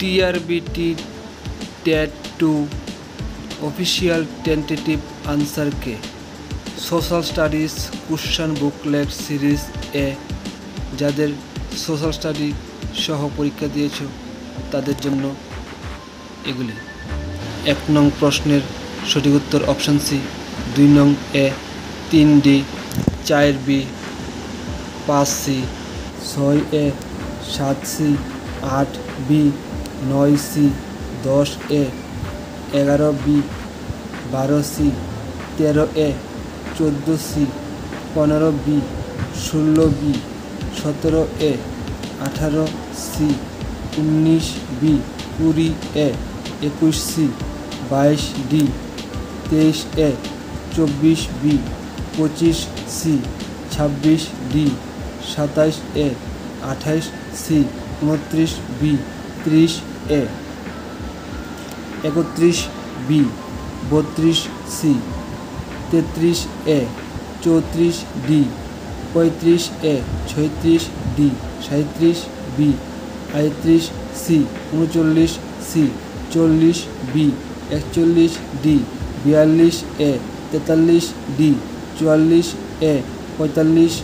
TRBT TET 2 official tentative আনসারকে social studies question booklet series A যাদের social study সহ পরীক্ষা দিয়েছো তাদের জন্য এগুলি। 1 নং প্রশ্নের সঠিক উত্তর অপশান সি, 2 নং এ, 3 D, 4 B, 5 C, 6 A, 7 C, 8 B, 9 C, 10 A, 11 B, 12 C, 13 A, 14 C, 15 B, 16 B, 17 A, 18 C, 19 B, 20 A, 21 C, 22 D, 23 A, 24 B, 25 C, 26 D, 27 A, 28 C, 29 B, 30 A, 31 B, 32 C, 33 A, 34 D, 35 A, 36 D, 37 B, 38 C, 39 C, 40 B, 41 D, 42 A, 43 D, 44 A, 45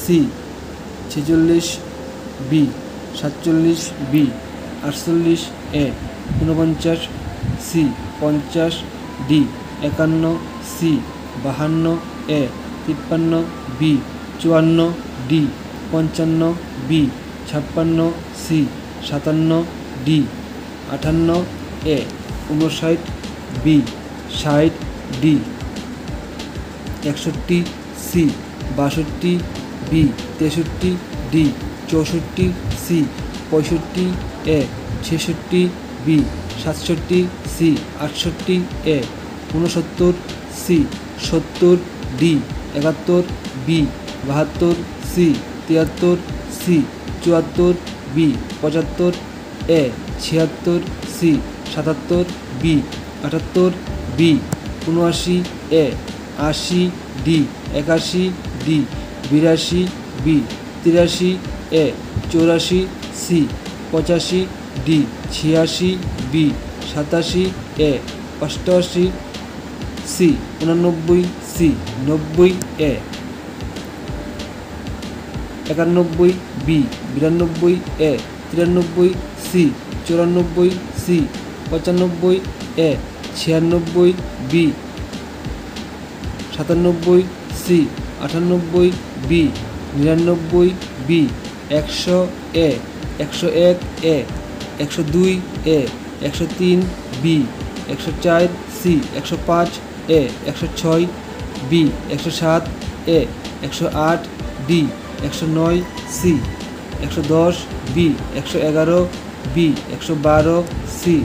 C, 46 B, 47 B, 48 A, 49 C, 50 D, 51 C, 52 A, 53 B, 54 D, 55 B, 56 C, 57 D, 58 A, 59 B, 60 D, 61 C, 62 B, 63 D, 64 C, 65 A, 66 B, 67 C, 68 A, 69 C, 70 D, 71 B, 72 C, 73 C, 74 B, 75 A, 76 C, 77 B, 78 B, 79 A, 80 D, 81 D, 82 B, 83 A, 84 C, 85 D, 86 B, 87 A, 88 C, 89 C, 90 A, 91 B, 92 A, 93 C, 94 C, 95 A, 96 B, 97 C, 98 B, 99 B, 100 A, 101 A, 102 A, 103 B, 104 C, 105 A, 106 B, 107 A, 108 D, 109 C, 110 B, 111 B, 112 C,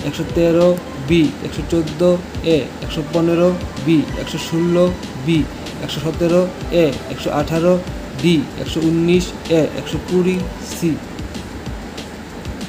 113 B, 114 A, 115 B, 116 B, 117 A, 118 D, 119 A, 120 C,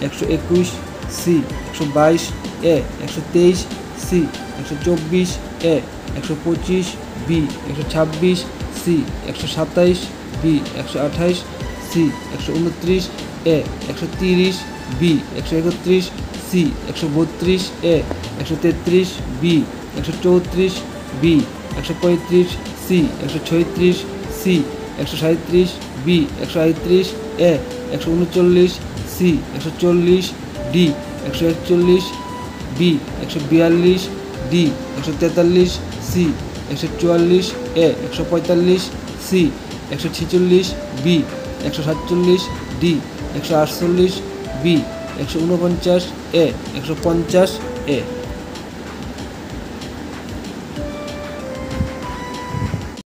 121 C, 122 A, 123 C, 124 A, 125 B, 126 C, 127 B, 128 C, 129 A, 130 B, 131 C, 132 A, 133 B, 134 B, 135 C, 136 C, 137 B, 138 A, 139 C, 140 D, 141 B, 142 D, 143 C, 144 A, 145 C, 146 B, 147 D, 148 B, 149 A, 150 A.